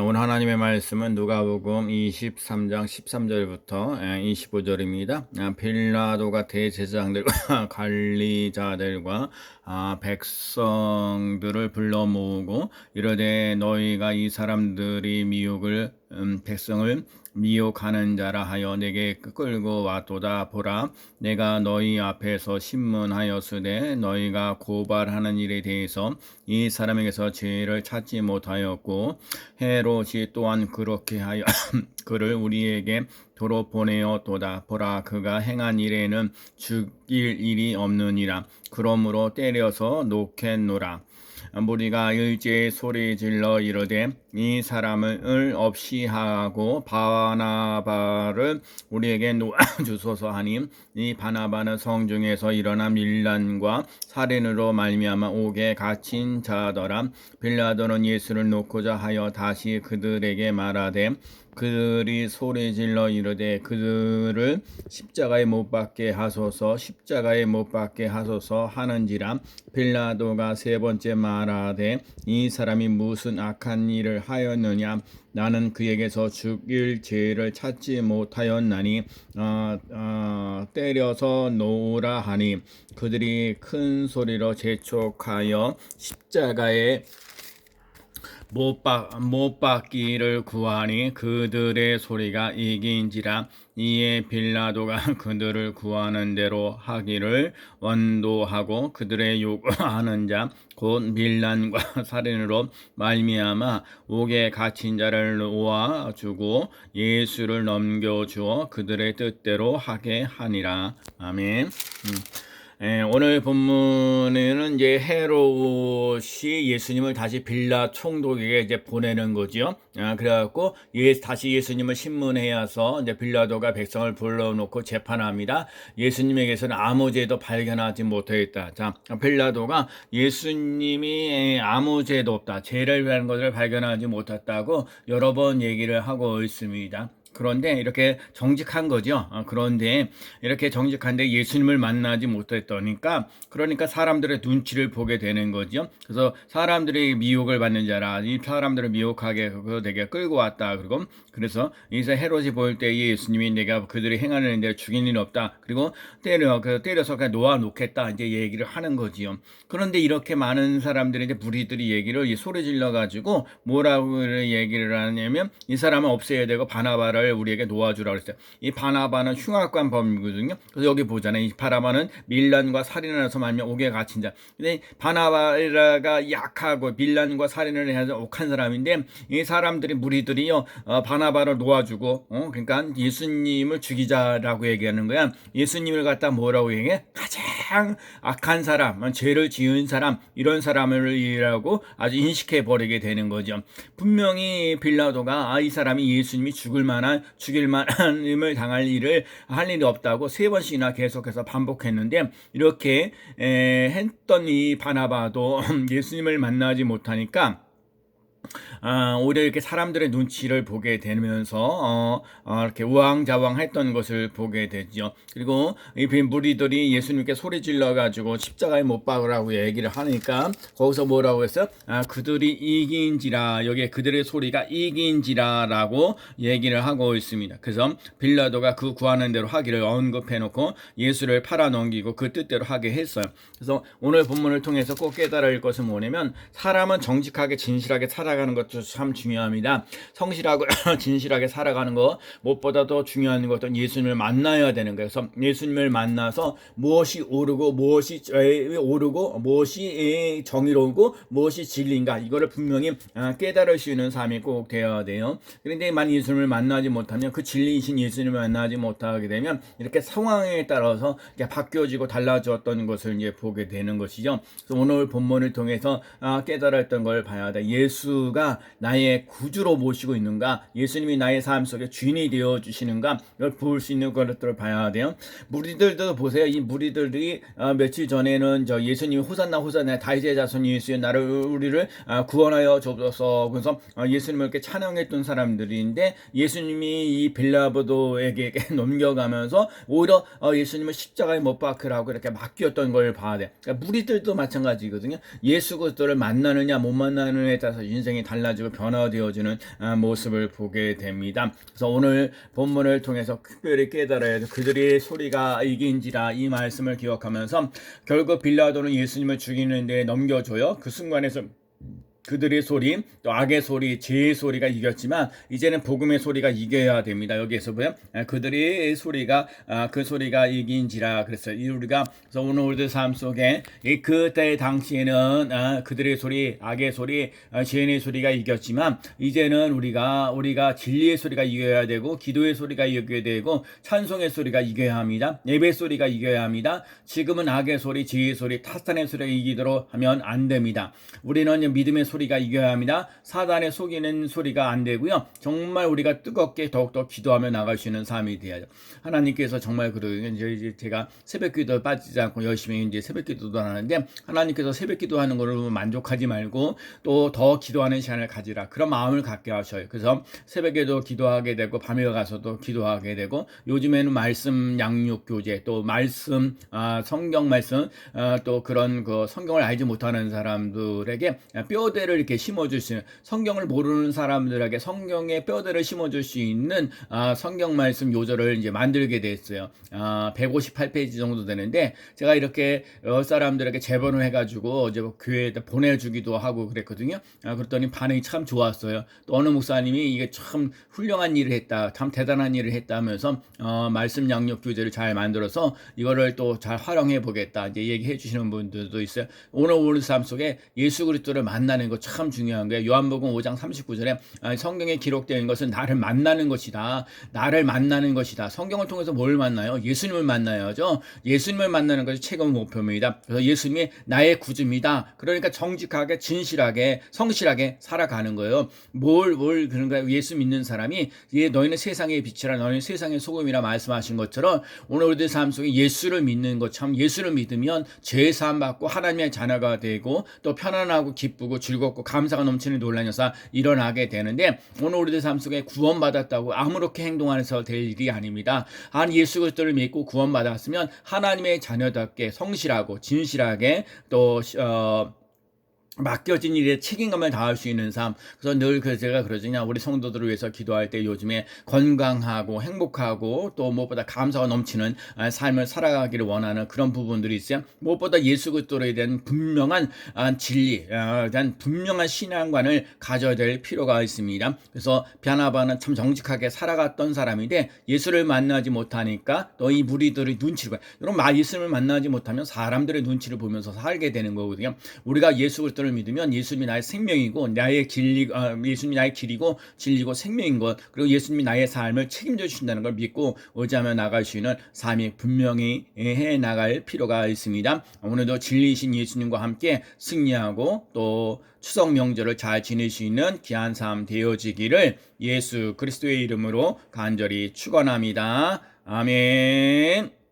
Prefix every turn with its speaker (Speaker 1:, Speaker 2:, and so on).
Speaker 1: 오늘 하나님의 말씀은 누가복음 23장 13절부터 25절입니다. 빌라도가 대제사장들과 관리자들과 백성들을 불러 모으고 이르되 너희가 이 사람들이 백성을 미혹하는 자라 하여 내게 끌고 왔도다. 보라, 내가 너희 앞에서 신문하였으되 너희가 고발하는 일에 대해서 이 사람에게서 죄를 찾지 못하였고 헤롯이 또한 그렇게 하여 그를 우리에게 도로 보내었도다. 보라, 그가 행한 일에는 죽일 일이 없느니라. 그러므로 때려서 놓겠노라. 무리가 일제히 소리질러 이르되 이 사람을 없이 하고 바나바를 우리에게 놓아주소서 하니, 이 바나바는 성중에서 일어난 밀란과 살인으로 말미암아 옥에 갇힌 자더라. 빌라도는 예수를 놓고자 하여 다시 그들에게 말하되 그들이 소리질러 이르되 그들을 십자가에 못 박게 하소서, 십자가에 못 박게 하소서 하는지라. 빌라도가 세 번째 말하되 이 사람이 무슨 악한 일을 하였느냐? 나는 그에게서 죽일 죄를 찾지 못하였나니 때려서 놓으라 하니, 그들이 큰 소리로 재촉하여 십자가에 못 박기를 구하니 그들의 소리가 이긴지라. 이에 빌라도가 그들을 구하는 대로 하기를 원도하고 그들의 요구하는 자 곧 밀란과 살인으로 말미암아 옥에 갇힌 자를 놓아주고 예수를 넘겨주어 그들의 뜻대로 하게 하니라. 아멘. 오늘 본문에는 이제 헤롯이 예수님을 다시 빌라 총독에게 이제 보내는 거죠. 그래갖고 다시 예수님을 신문해서 이제 빌라도가 백성을 불러놓고 재판합니다. 예수님에게서는 아무 죄도 발견하지 못했다. 자, 빌라도가 예수님이 아무 죄도 없다, 죄를 위한 것을 발견하지 못했다고 여러 번 얘기를 하고 있습니다. 그런데 이렇게 정직한 거죠. 그런데 이렇게 정직한데 예수님을 만나지 못했다니까, 그러니까 사람들의 눈치를 보게 되는 거죠. 그래서 사람들이 미혹을 받는 자라, 이 사람들을 미혹하게 내게 끌고 왔다. 그래서 이제 헤롯이 볼 때 예수님이 내가 그들이 행하는 데 죽인 일 없다. 그리고 때려서 그냥 놓아놓겠다. 이제 얘기를 하는 거지요. 그런데 이렇게 많은 사람들이 이제 무리들이 얘기를 소리 질러 가지고 뭐라고 얘기를 하냐면 이 사람은 없애야 되고 바나바를 우리에게 놓아주라고 했어요. 이 바나바는 흉악한 범이거든요. 그래서 여기 보잖아요. 이 바나바는 밀란과 살인을 해서 말미암아 옥에 갇힌 자. 근데 바나바가 약하고 밀란과 살인을 해서 옥한 사람인데, 이 사람들이 무리들이요 바나바를 놓아주고 그러니까 예수님을 죽이자라고 얘기하는 거야. 예수님을 갖다 뭐라고 얘기해? 가장 악한 사람, 죄를 지은 사람, 이런 사람을 이라고 아주 인식해 버리게 되는 거죠. 분명히 빌라도가 이 사람이 예수님이 죽일 만한 힘을 당할 일을 할 일이 없다고 세 번씩이나 계속해서 반복했는데, 이렇게 했던 이 바나바도 예수님을 만나지 못하니까 오히려 이렇게 사람들의 눈치를 보게 되면서 이렇게 우왕좌왕했던 것을 보게 되죠. 그리고 이 무리들이 예수님께 소리 질러 가지고 십자가에 못 박으라고 얘기를 하니까 거기서 뭐라고 했어요? 그들이 이긴지라, 여기에 그들의 소리가 이긴지라라고 얘기를 하고 있습니다. 그래서 빌라도가 그 구하는 대로 하기를 언급해 놓고 예수를 팔아 넘기고 그 뜻대로 하게 했어요. 그래서 오늘 본문을 통해서 꼭 깨달아야 할 것은 뭐냐면, 사람은 정직하게 진실하게 살아가는 것도 참 중요합니다. 성실하고 진실하게 살아가는 것, 무엇보다 더 중요한 것은 예수님을 만나야 되는 거예요. 그래서 예수님을 만나서 무엇이 옳고 무엇이 정의로우고 무엇이 진리인가, 이거를 분명히 깨달을 수 있는 삶이 꼭 되어야 돼요. 그런데 만약 예수님을 만나지 못하면, 그 진리이신 예수님을 만나지 못하게 되면 이렇게 상황에 따라서 바뀌어지고 달라졌던 것을 이제 보게 되는 것이죠. 그래서 오늘 본문을 통해서 깨달았던 걸 봐야 돼. 예수가 나의 구주로 모시고 있는가, 예수님이 나의 삶 속에 주인이 되어 주시는가, 이걸 볼 수 있는 것들을 봐야 돼요. 무리들도 보세요. 이 무리들이 며칠 전에는 예수님이 호산나 다윗의 자손 예수여 우리를 구원하여 주옵소서, 그래서 예수님을 이렇게 찬양했던 사람들인데, 예수님이 이 빌라도에게 넘겨가면서 오히려 예수님을 십자가에 못 박으라고 이렇게 맡겼던 걸 봐야 돼. 그러니까 무리들도 마찬가지거든요. 예수 그리스도를 만나느냐 못 만나느냐에 따라서 인생의 완전히 달라지고 변화되어지는 모습을 보게 됩니다. 그래서 오늘 본문을 통해서 특별히 깨달아야 돼. 그들의 소리가 이긴지라 이 말씀을 기억하면서 결국 빌라도는 예수님을 죽이는 데 넘겨줘요. 그 순간에서 그들의 소리, 또 악의 소리, 죄의 소리가 이겼지만 이제는 복음의 소리가 이겨야 됩니다. 여기에서 보면 그들의 소리가 그 소리가 이긴지라 그랬어요. 우리가 그래서 오늘 우리들 삶 속에 그때 당시에는 그들의 소리, 악의 소리, 죄의 소리가 이겼지만 이제는 우리가 진리의 소리가 이겨야 되고 기도의 소리가 이겨야 되고 찬송의 소리가 이겨야 합니다. 예배 소리가 이겨야 합니다. 지금은 악의 소리, 죄의 소리, 타산의 소리가 이기도록 하면 안 됩니다. 우리는 믿음의 소리가 이겨야 합니다. 사단의 속이는 소리가 안 되고요. 정말 우리가 뜨겁게 더욱더 기도하며 나갈 수 있는 삶이 돼야죠. 하나님께서 정말 이제 제가 새벽기도 빠지지 않고 열심히 이제 새벽기도도 하는데 하나님께서 새벽기도 하는 걸로 만족하지 말고 또 더 기도하는 시간을 가지라 그런 마음을 갖게 하셔요. 그래서 새벽에도 기도하게 되고 밤에 가서도 기도하게 되고 요즘에는 말씀 양육 교재 또 말씀 성경 말씀 또 그런 그 성경을 알지 못하는 사람들에게 뼈대를 이렇게 심어줄 수 있는 성경을 모르는 사람들에게 성경의 뼈대를 심어줄 수 있는 성경 말씀 요절을 이제 만들게 됐어요. 158페이지 정도 되는데 제가 이렇게 사람들에게 제본을 해가지고 이제 교회에 보내주기도 하고 그랬거든요. 그랬더니 반응이 참 좋았어요. 또 어느 목사님이 이게 참 훌륭한 일을 했다, 참 대단한 일을 했다 하면서 말씀 양육 교재를 잘 만들어서 이거를 또 잘 활용해 보겠다 이제 얘기해 주시는 분들도 있어요. 오늘 우리 삶 속에 예수 그리스도를 만나는 거 참 중요한 거예요. 요한복음 5장 39절에 성경에 기록되어 있는 것은 나를 만나는 것이다. 나를 만나는 것이다. 성경을 통해서 뭘 만나요? 예수님을 만나야죠. 예수님을 만나는 것이 최고 목표입니다. 그래서 예수님이 나의 구주입니다. 그러니까 정직하게 진실하게 성실하게 살아가는 거예요. 그런가 예수 믿는 사람이 너희는 세상의 빛이라 너희는 세상의 소금이라 말씀하신 것처럼 오늘 우리들 삶 속에 예수를 믿는 것처럼 예수를 믿으면 죄 사함 받고 하나님의 자녀가 되고 또 편안하고 기쁘고 즐겁고 감사가 넘치는 놀라운 역사 일어나게 되는데 오늘 우리들 삶 속에 구원받았다고 아무렇게 행동해서 될 일이 아닙니다. 예수 그리스도를 믿고 구원받았으면 하나님의 자녀답게 성실하고 진실하게 또 맡겨진 일에 책임감을 다할 수 있는 삶. 그래서 늘 제가 그러잖아요. 우리 성도들을 위해서 기도할 때 요즘에 건강하고 행복하고 또 무엇보다 감사가 넘치는 삶을 살아가기를 원하는 그런 부분들이 있어요. 무엇보다 예수 그리스도에 대한 분명한 진리, 대한 분명한 신앙관을 가져야 될 필요가 있습니다. 그래서 바나바는 참 정직하게 살아갔던 사람인데 예수를 만나지 못하니까 또 이 무리들의 눈치를 봐요. 여러분 예수를 만나지 못하면 사람들의 눈치를 보면서 살게 되는 거거든요. 우리가 예수 그리스도를 믿으면 예수님이 나의 생명이고 예수님이 나의 길이고 진리고 생명인 것 그리고 예수님이 나의 삶을 책임져 주신다는 걸 믿고 의지하며 나갈 수 있는 삶이 분명히 해 나갈 필요가 있습니다. 오늘도 진리이신 예수님과 함께 승리하고 또 추석 명절을 잘 지낼 수 있는 귀한 삶 되어지기를 예수 그리스도의 이름으로 간절히 축원합니다. 아멘.